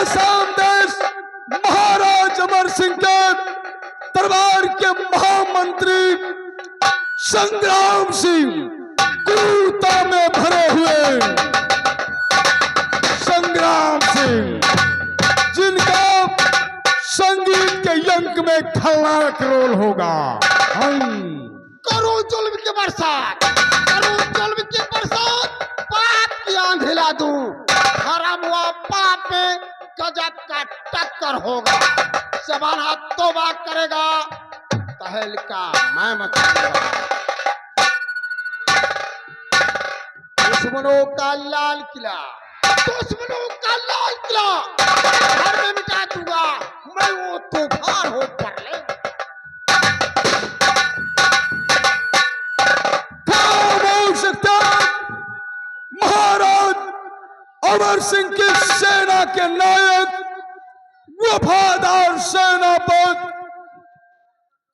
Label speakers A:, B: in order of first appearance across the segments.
A: आसाम देश महाराज अमर सिंह के दरबार के महामंत्री संग्राम सिंह, क्रूरता में भरे हुए संग्राम सिंह, जिनका संगीत के यंक में खलनायक रोल होगा।
B: करो जुल्म की बरसात, करो जुल्म की बरसात, पाप की आंधी ला दूं, हराम हुआ पाप में गजब का टक्कर होगा। शबाना तौबा करेगा, तहलका मैं मचाऊंगा। दुश्मनों का लाल किला, दुश्मनों का लाल किला घर में मिटा दूंगा मैं, वो तूफान हो पड़े।
A: महाराज अमर सिंह की सेना के नायक, वफादार सेनापति,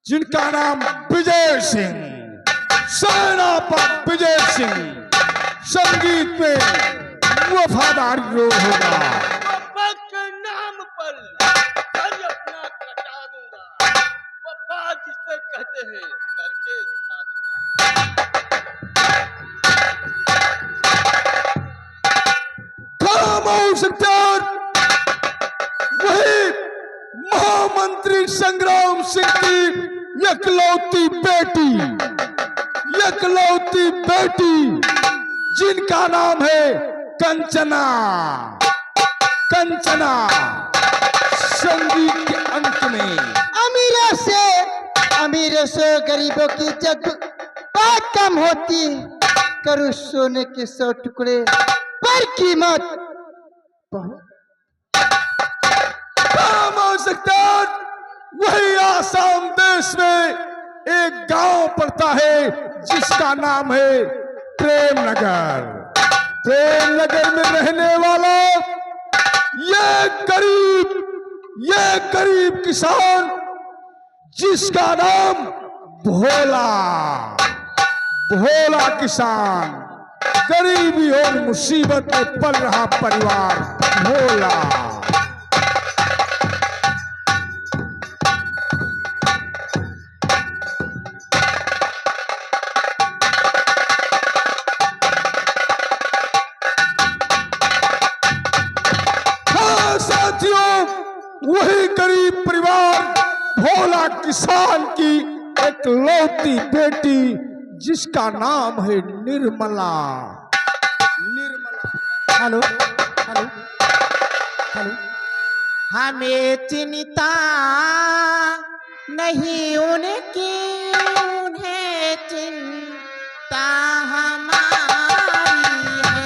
A: जिनका नाम विजय सिंह, सेनापति विजय सिंह, संगीत में वफादार रोल होगा।
C: वफा के नाम पर सर अपना कटा दूंगा, वफा जिसे कहते हैं करके दिखा दूंगा।
A: खामोश अख्तियार, वही महामंत्री संग्राम सिंह की इकलौती बेटी, इकलौती बेटी, जिनका नाम है कंचना। कंचना संगीत के अंत में
B: अमीरों से गरीबों की जब बात कम होती, करूं सोने के 100 टुकड़े पर कीमत बहुत।
A: वही आसाम देश में एक गांव पड़ता है जिसका नाम है प्रेमनगर। प्रेमनगर में रहने वाला ये गरीब किसान, जिसका नाम भोला, भोला किसान, गरीबी और मुसीबत में पल रहा परिवार भोला। हाँ साथियों, वही गरीब परिवार भोला किसान की एक लौती बेटी, जिसका नाम है Nirmala. Nirmala, hello hello hello.
D: हमें चिंता नहीं उनकी, उन्हें चिंता हमारी है।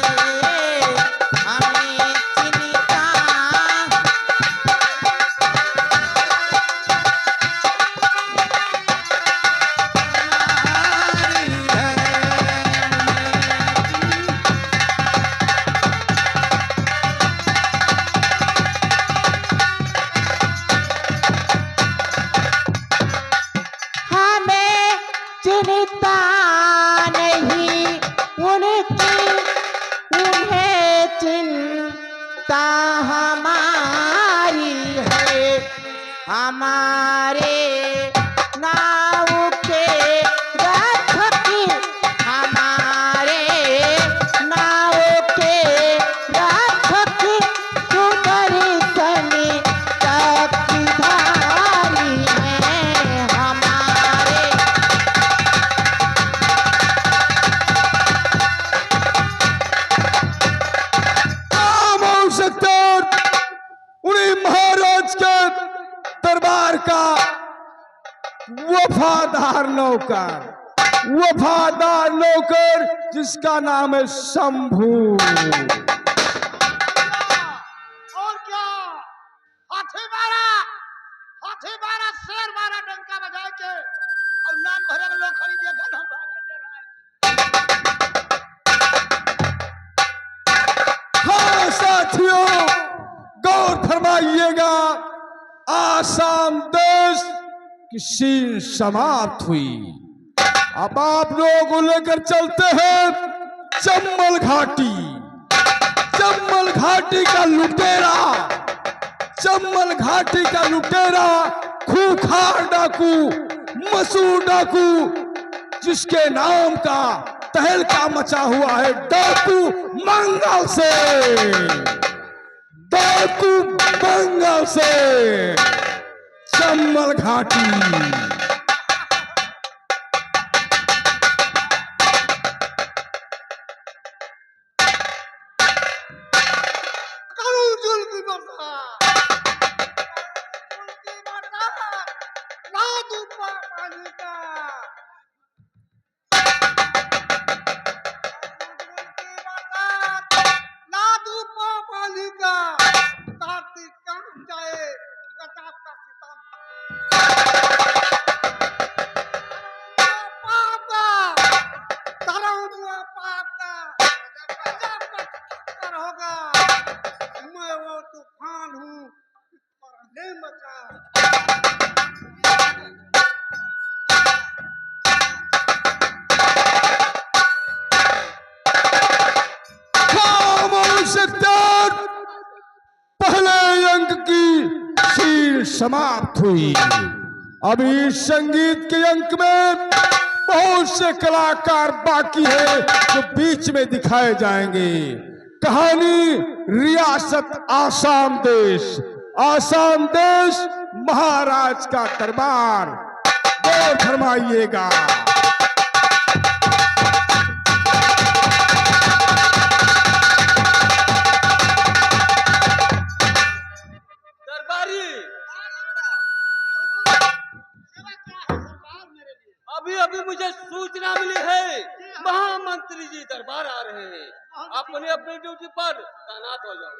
D: हमें चिंता चिंता नहीं उनकी, उन्हें चिंता हमारी है। हमारे नाव के रथ की, हमारे नाव के रथ की सुदर्शनी चक्रधारी है। हमारे
A: उन्हीं महाराज के दरबार का वफादार नौकर, वफादार नौकर, जिसका नाम है शंभू।
B: और क्या, हाथी मारा शेर मारा डंका बजा के, और नाम भरे लोग खड़ी देखा ना भागे।
A: हाँ साथियों, गौर फरमाइएगा, आसाम देश की सीन समाप्त हुई। अब आप लोगों को लेकर चलते हैं चम्बल घाटी। चम्बल घाटी का लुटेरा चम्बल घाटी का लुटेरा, खूंखार डाकू, मसूर डाकू, जिसके नाम का तहलका मचा हुआ है डाकू मंगल से, डाकू मंगल से, चम्बल घाटी।
B: करूं जुल्म की बरसात, ना दूं पानी का, ना दूं पानी का, कार्तिक काम जाए गजब का सितम, पाप का धर्म हुआ, पाप का गजब का चक्कर होगा। मैं वो तूफान हूँ पर नहीं मचा।
A: खामोश इख्तियार, पहले अंक की शीर समाप्त हुई। अभी संगीत के अंक में बहुत से कलाकार बाकी है जो बीच में दिखाए जाएंगे। कहानी रियासत आसाम देश, आसाम देश महाराज का दरबार। गौर फरमाइएगा।
C: दरबारी, अभी अभी मुझे सूचना मिली है महामंत्री जी दरबार आ रहे हैं। अपने अपने ड्यूटी पर तैनात हो जाओ।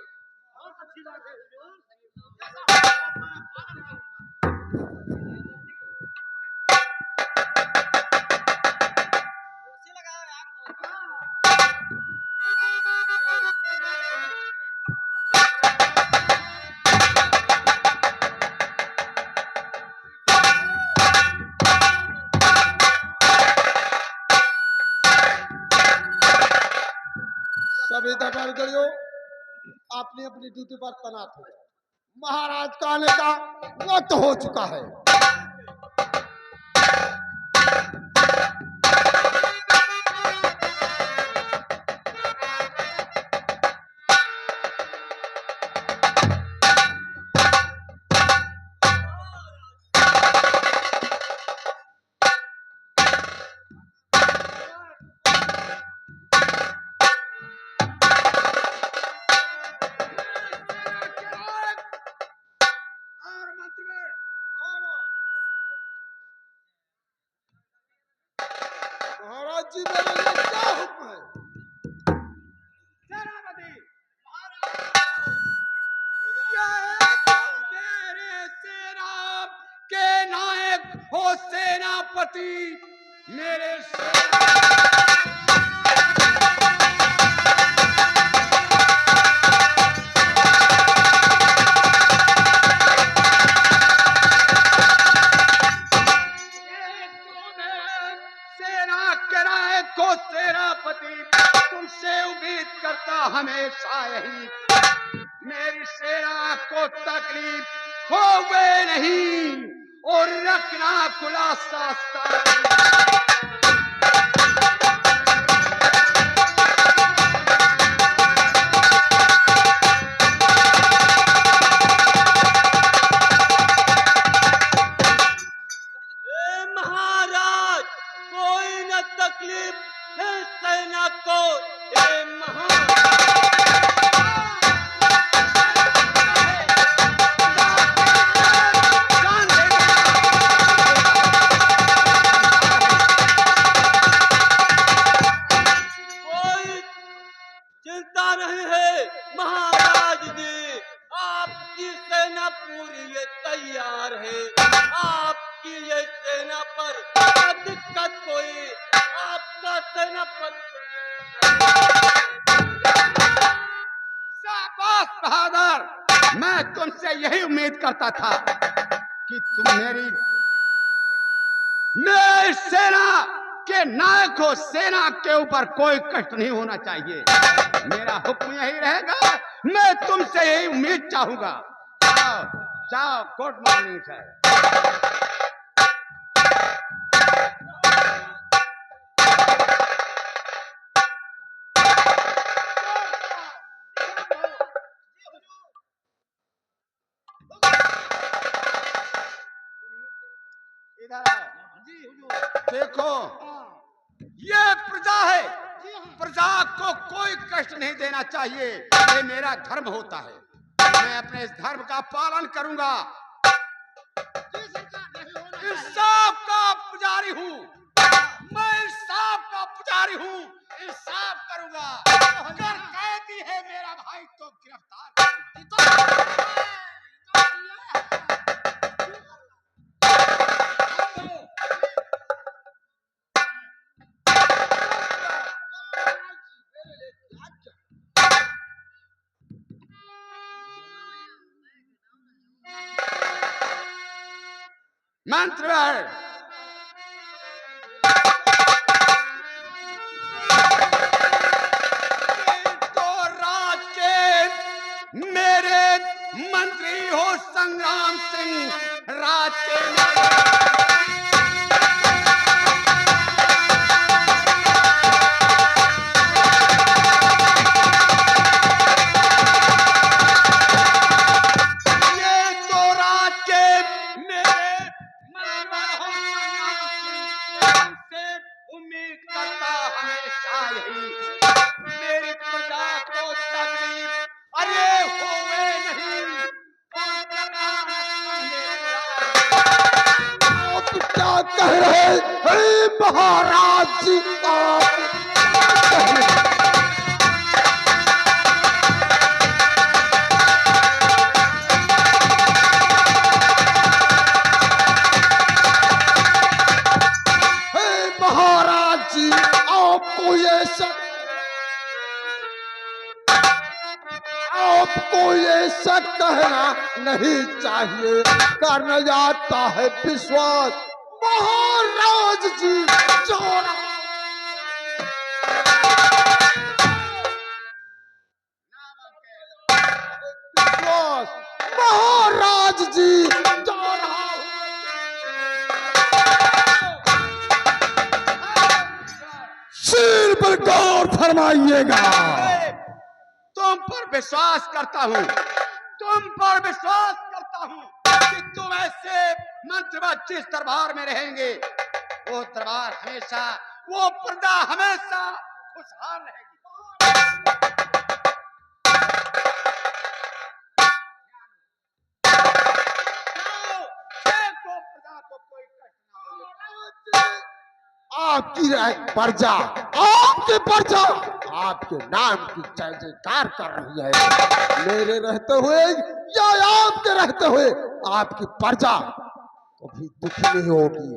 B: सभी दरबारियों अपनी अपनी ड्यूटी पर तैनात हो। महाराज का आने का वक्त हो चुका है। महाराज जी मेरे लिए क्या हुक्म है?
C: सेनापति, मेरे सेना के नायक हो सेनापति, मेरे सेना के नायक को सेनापति, तुमसे उम्मीद करता हमेशा यही, मेरी सेना को तकलीफ हो गए नहीं और रखना खुलासा। महाराज, कोई न तकलीफ है सेना को। चिंता नहीं है महाराज जी, आपकी सेना पूरी ये तैयार है। आपकी ये सेना पर दिक्कत कोई, आपका सेनापति।
B: शाबाश बहादुर, मैं तुमसे यही उम्मीद करता था कि तुम मेरी सेना के नायक हो। सेना के ऊपर कोई कष्ट नहीं होना चाहिए। मेरा हुक्म यही रहेगा, मैं तुमसे यही उम्मीद चाहूंगा। जाओ, गुड मॉर्निंग सर। इधर आओ। देखो, ये प्रजा है, प्रजा को कोई कष्ट नहीं देना चाहिए, ये मेरा धर्म होता है। मैं अपने इस धर्म का पालन करूंगा। इंसाफ का पुजारी हूँ मैं, इंसाफ का पुजारी हूँ, इंसाफ करूंगा। अगर कैदी है मेरा भाई तो गिरफ्तार। मंत्र तो राज के मेरे मंत्री हो संग्राम सिंह, राज के
A: कह रहे हे महाराज जी आप महाराज जी आपको ये सब कहना नहीं चाहिए, करना जाता है विश्वास। महाराज जी महाराज जी सिर पर गौर फरमाइएगा।
B: तुम पर विश्वास करता हूँ, तुम पर विश्वास करता हूँ कि तुम ऐसे मंत्र जिस दरबार में रहेंगे वो दरबार हमेशा, वो प्रजा हमेशा खुशहाल रहेगी। प्रजा को कोई कष्ट ना हो।
A: आपकी प्रजा, आपके प्रजा आपके नाम की जय जयकार कर रही है। मेरे रहते हुए या आपके रहते हुए आपकी प्रजा कभी दुखी नहीं होगी।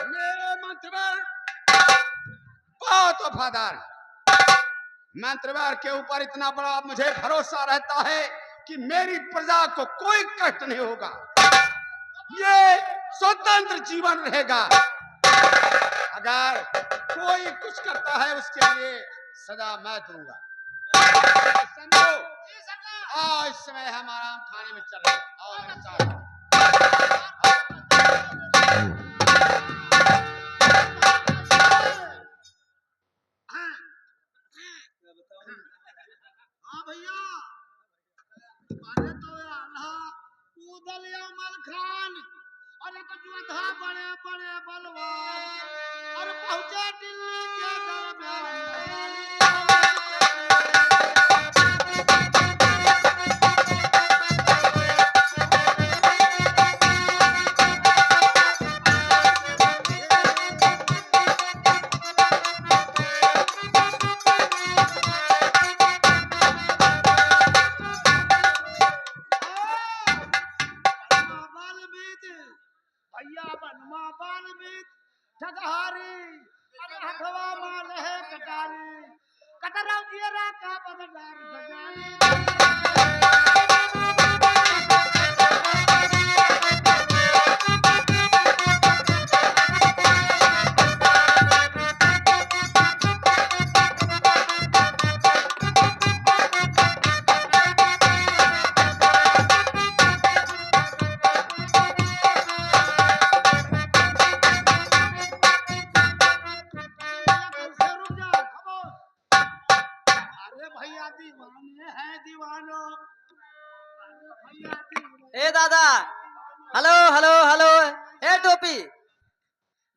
B: मेरे मंत्रवर बहुत वफादार, मंत्रवर के ऊपर इतना बड़ा मुझे भरोसा रहता है कि मेरी प्रजा को कोई कष्ट नहीं होगा, ये स्वतंत्र जीवन रहेगा। अगर कोई कुछ करता है उसके लिए सजा मैं दूंगा। समझो, आओ इस समय हम आराम खाने में चल रहे, आओ मेरे साथ।
C: हाँ भैया, अरे तो अल्लाह उदल अमल खान, अरे तो जोधा बड़े बड़े बलवान, और पहुंचे दिल्ली के दरबार।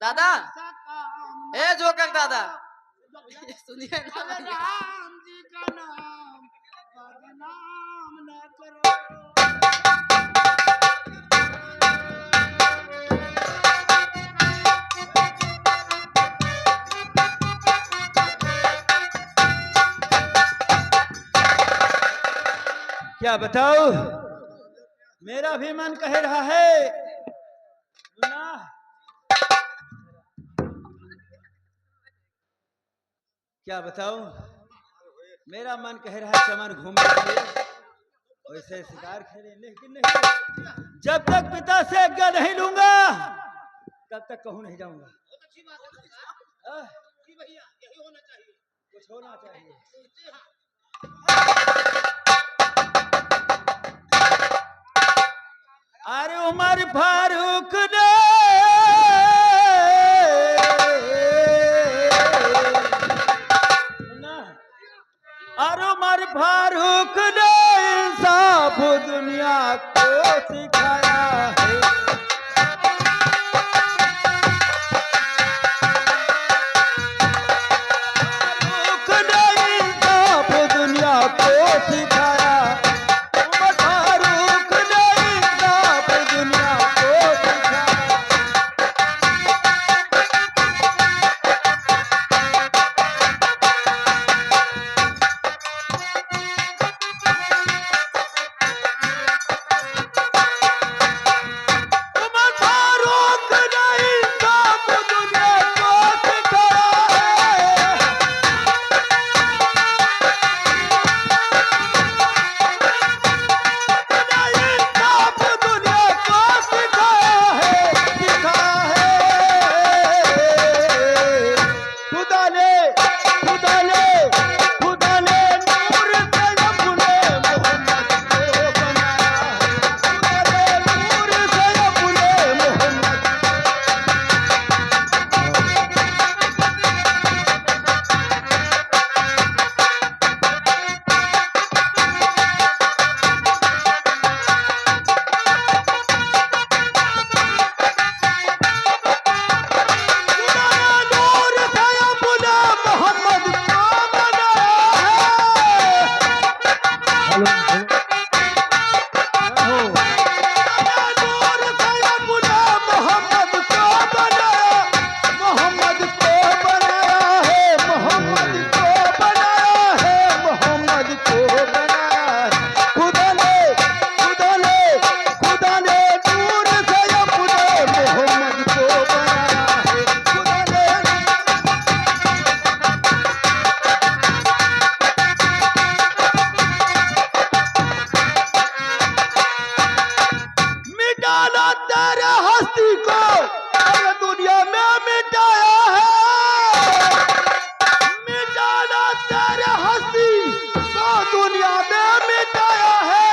E: दादा
B: ऐसा काम
E: ए जोकर दादा सुनिए ना
B: अरे
E: भैया।
B: राम जी का नाम बदनाम न करो।
A: क्या बताओ, मेरा भी मन कह रहा है मुन्ना, क्या बताऊं, मेरा मन कह रहा है चमन घूमने के लिए, वैसे शिकार खेले, लेकिन नहीं, जब तक पिता से आज्ञा नहीं लूंगा तब तक कहूं नहीं जाऊंगा। हाँ? कुछ होना चाहिए। अरे उमर फारूक ने अरे उमर फारूक ने इंसाफ दुनिया को सिखाया है। फारूक ने इंसाफ दुनिया को सिखाया, उमर फारूक ने इंसाफ दुनिया को सिखाया। उमर फारूक ने इंसाफ दुनिया को सिखाया है। इंसाफ दुनिया को सिखाया है, सिखाया है। खुदा ने खुदा ने खुदा ने नूर से अपने मोहम्मद को बनाया है। खुदा ने नूर से अपने मोहम्मद नूर से अपने मोहम्मद को बनाया है। नूर से अपने मोहम्मद को बनाया, मोहम्मद को बनाया है, मोहम्मद को बनाया है, मोहम्मद को बनाया है। खुदा ने खुदा ने खुदा ने नूर से अपने मोहम्मद को बनाया है। खुदा ने मिटाना तेरे हस्ती को अरे दुनिया में मिटाया है। मिटाना तेरे हस्ती को दुनिया में मिटाया है।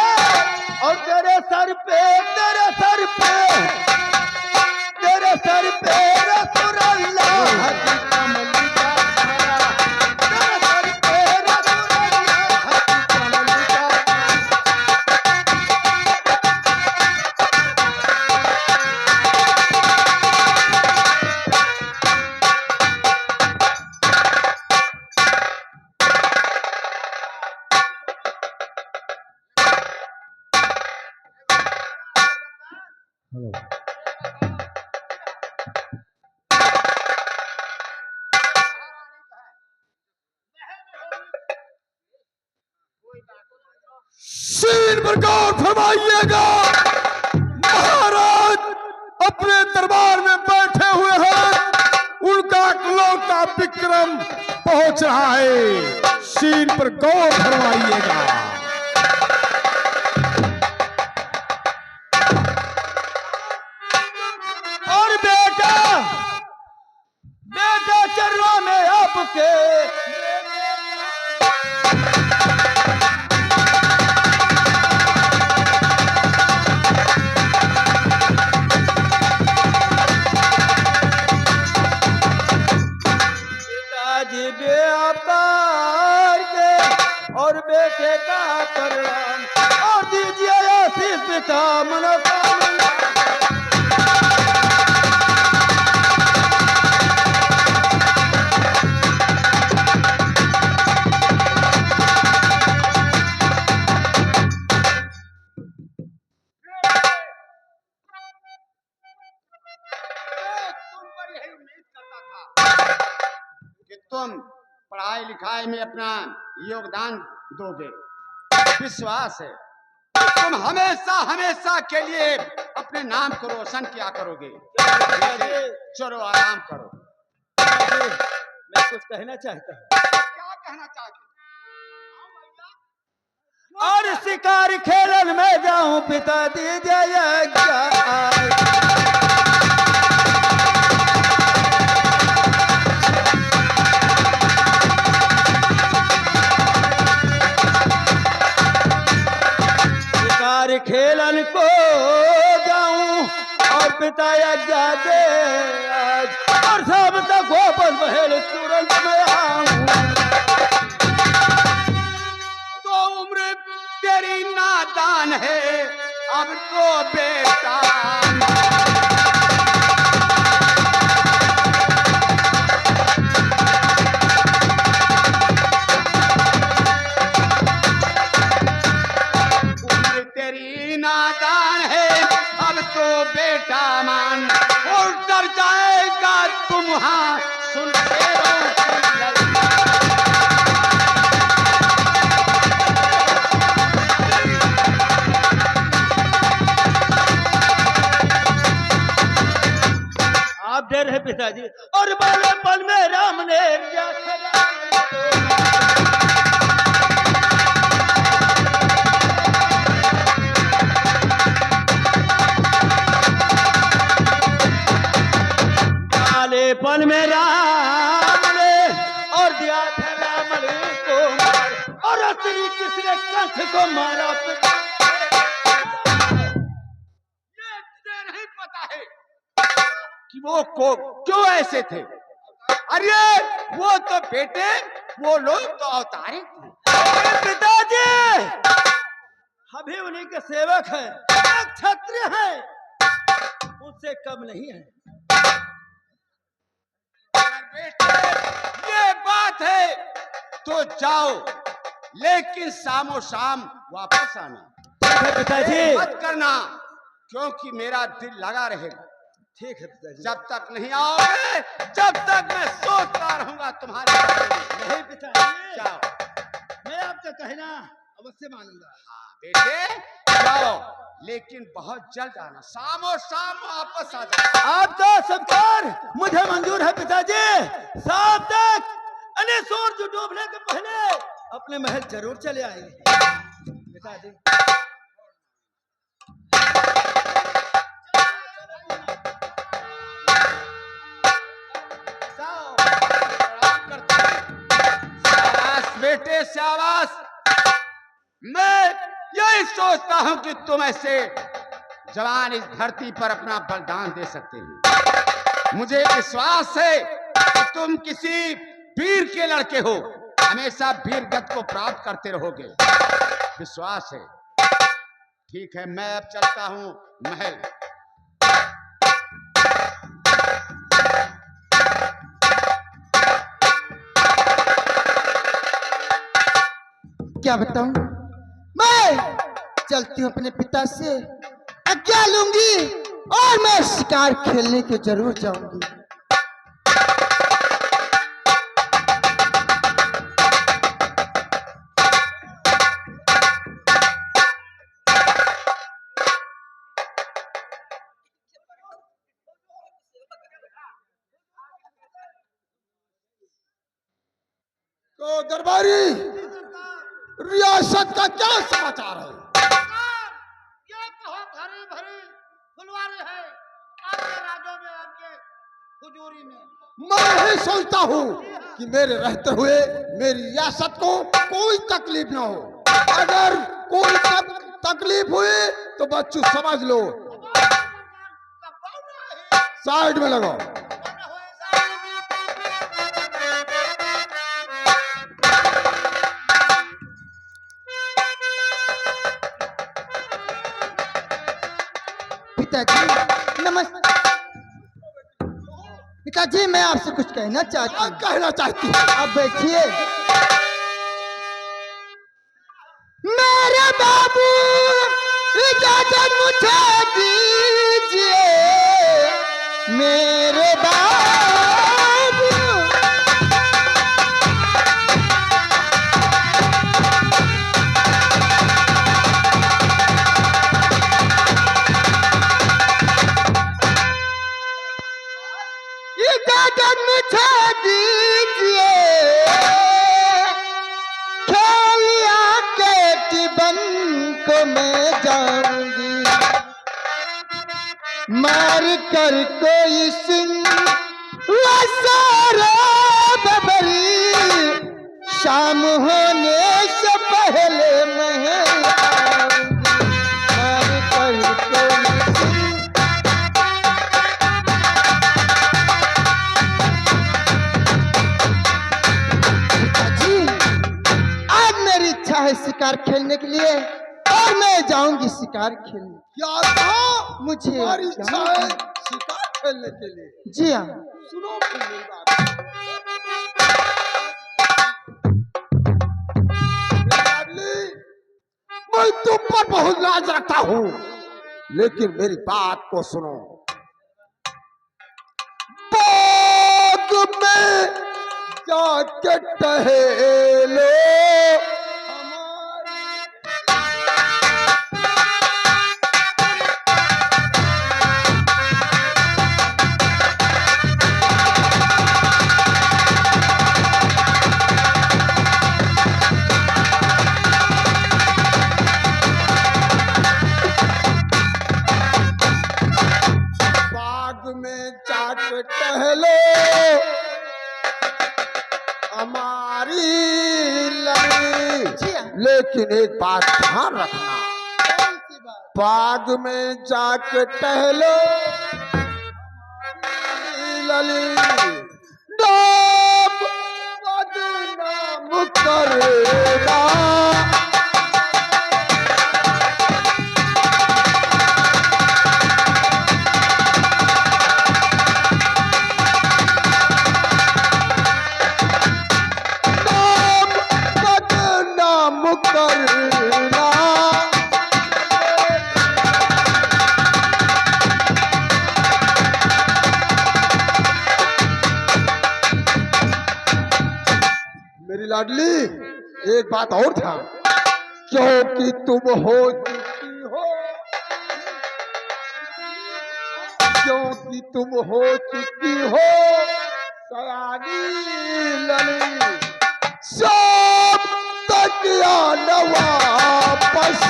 A: और तेरे सर पे तेरे सर पे तेरे सर पे रसूल अल्लाह की कमल का छाया। तेरे सर पे रसूल अल्लाह की कमल का छाया। शीर पर गौर फरमाइएगा, महाराज अपने दरबार में बैठे हुए हैं, उनका इकलौता विक्रम पहुंच रहा है। शीर पर गौर फरमाइएगा। और बेटा बेटा चरणों में आपके पिताजी बे अवतार के और बेटे का प्रणाम और दीजिए आशीष पिता मनोकामना।
B: तुम पढ़ाई लिखाई में अपना योगदान दोगे। विश्वास है तुम हमेशा हमेशा के लिए अपने नाम को रोशन किया करोगे। चलो आराम करो।
C: मैं कुछ कहना चाहता हूँ।
B: क्या कहना चाहते?
C: और शिकार खेलन में जाऊं पिता दीजिए शिकार खेलन को जाऊं और पिता आज्ञा दे और सब तक वापस बहेल तुरंत मैं आऊं।
B: तो उम्र तेरी नादान है अब तो बेटा। उम्र तेरी नादान है अब तो बेटा मान और डर जाएगा तुम हाँ सुन
C: आप डर है पिताजी। और बालेपन में राम ने क्या बालेपन में राम ने और दिया था राम को मार और असली किसने कंठ को मारा।
B: ये तुझे नहीं पता है कि वो को क्यों ऐसे थे? अरे वो तो बेटे वो लोग तो अवतारे थे।
C: पिताजी अभी उन्हीं के सेवक हैं, एक क्षत्रिय है, उससे कम नहीं है।
B: बेटे ये बात है तो जाओ लेकिन शामो शाम वापस आना।
C: पिताजी
B: मत करना क्योंकि मेरा दिल लगा रहेगा।
C: ठीक है पिताजी।
B: जब तक नहीं आओगे जब तक मैं सोचता रहूंगा तुम्हारे बारे में।
C: नहीं पिताजी
B: जाओ।
C: मैं आपका कहना अवश्य मानूंगा।
B: हाँ बेटे जाओ लेकिन बहुत जल्द आना। शामो शाम वापस आ जाओ।
C: आपका सत्कार मुझे मंजूर है पिताजी। शाम तक अने सूरज डूबने के पहले अपने महल जरूर चले आएंगे पिताजी।
B: शाबाश बेटे शाबाश। मैं यही सोचता हूं कि तुम ऐसे जवान इस धरती पर अपना बलिदान दे सकते हैं। मुझे विश्वास है कि तुम किसी वीर के लड़के हो, हमेशा वीर गति को प्राप्त करते रहोगे। विश्वास है। ठीक है मैं अब चलता हूं महल।
D: क्या बताऊं? मैं चलती हूँ अपने पिता से आज्ञा लूंगी और मैं शिकार खेलने को जरूर जाऊंगी।
A: तो दरबारी रियासत का क्या समाचार है?
B: ये बहुत हरी भरी फुलवारी है आपके राज्यों में, आपके हुजूरी में।
A: मैं ही सोचता हूँ कि मेरे रहते हुए मेरी रियासत को कोई तकलीफ ना हो। अगर कोई तकलीफ हुई तो बच्चों समझ लो, साइड में लगाओ।
D: पिताजी नमस्ते। पिताजी मैं आपसे कुछ कहना चाहती
A: क्या
D: हूँ।
A: कहना चाहती है?
D: आप बैठिए। मेरे बाबू इजाजत मुझे दीजिए। मेरे बाबू इजाजत मुझे दीजिए, खेलिया के बन को मैं जाऊंगी, मार कर कोई सिंह वसारा बबरी, शाम होने से पहले मैं आऊंगी, मार कर कोई सिंह। जी, आज मेरी इच्छा है शिकार खेलने के लिए और मैं जाऊंगी शिकार खेलने।
B: क्या कहा?
D: मुझे
B: तुम्हारी इच्छा है शिकार खेलने के लिए?
D: जी हाँ।
B: सुनो फिर मेरी बात। लाडली, मैं तुम पर बहुत लाज रखता हूँ, लेकिन मेरी बात को सुनो। बाग में जाके टहलो, में जाके टहलो हमारी लड़ी। लेकिन एक बात ध्यान रखना, बाग में जाके टहलो लली, नाम बदनाम करेगा। मेरी लाडली, एक बात और था, क्योंकि तुम हो चुकी हो, क्योंकि तुम हो चुकी हो सयानी लली, सब तक आना वापस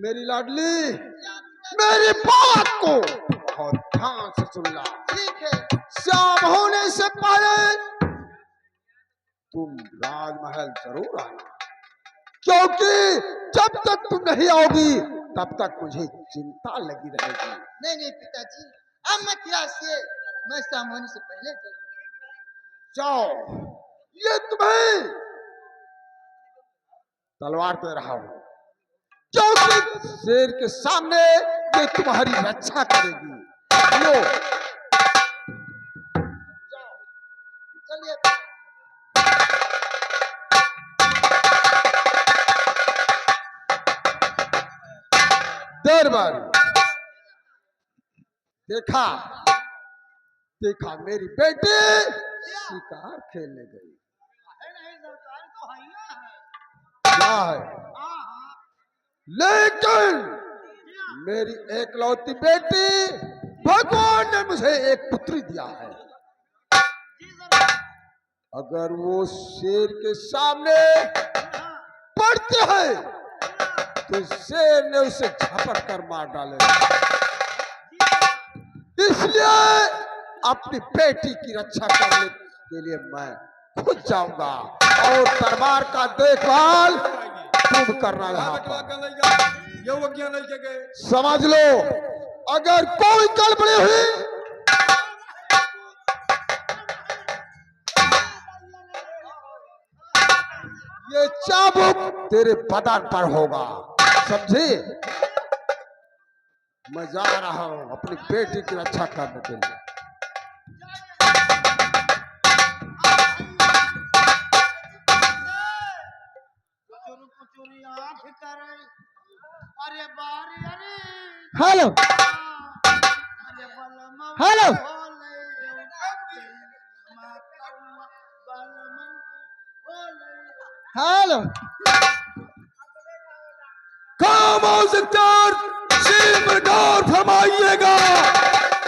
B: मेरी लाडली, मेरी बात को बहुत ध्यान से सुनना। ठीक है। शाम होने से पहले तुम राजमहल जरूर आना, क्योंकि जब तक तुम नहीं आओगी तब तक मुझे चिंता लगी रहेगी।
D: नहीं नहीं पिताजी, अब मत से मैं शाम होने से पहले
B: जाओ, ये तुम्हें तलवार दे रहा हूं, क्योंकि शेर के सामने ये तुम्हारी रक्षा करेगी। लो,
D: चलिए।
B: दरबार देखा देखा, मेरी बेटी शिकार खेलने गई। क्या है? लेकिन मेरी एकलौती बेटी, भगवान ने मुझे एक पुत्री दिया है, अगर वो शेर के सामने पड़ते हैं तो शेर ने उसे झपट कर मार डालेगा। इसलिए अपनी बेटी की रक्षा करने के लिए मैं खुद जाऊंगा और दरबार का देखभाल तुम करना। यहाँ पर समझ लो, अगर कोई गड़बड़ी हुई ये चाबुक तेरे बदन पर होगा, समझे? मैं जा रहा हूं अपनी बेटी की रक्षा करने के लिए।
D: हेलो हेलो, हेलो
A: काम हो इंस्पेक्टर शील पर गौर फरमाइएगा।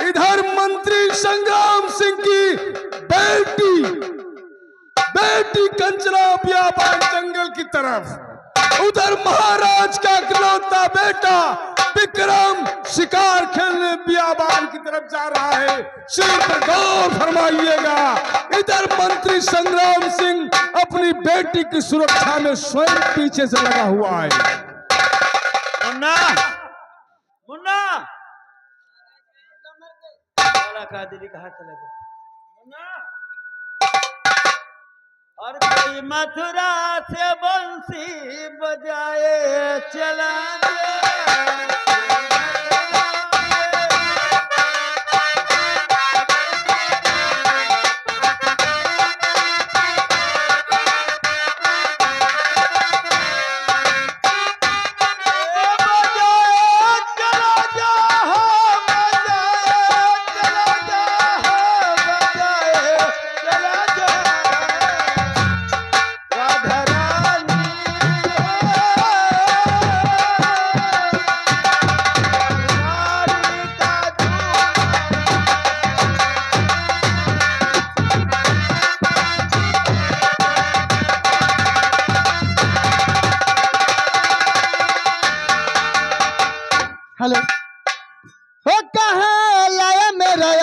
A: इधर मंत्री संग्राम सिंह की बेटी कंचना बियाबान जंगल की तरफ, उधर महाराज का इकलौता बेटा विक्रम शिकार खेलने बियाबान की तरफ जा रहा है। शील पर गौर फरमाइएगा। इधर मंत्री संग्राम सिंह अपनी बेटी की सुरक्षा में स्वयं पीछे से लगा हुआ है।
C: मुन्ना मुन्ना साला कादिरी कहाँ चला गया? मुन्ना और कोई मथुरा से बंसी बजाए चला गया।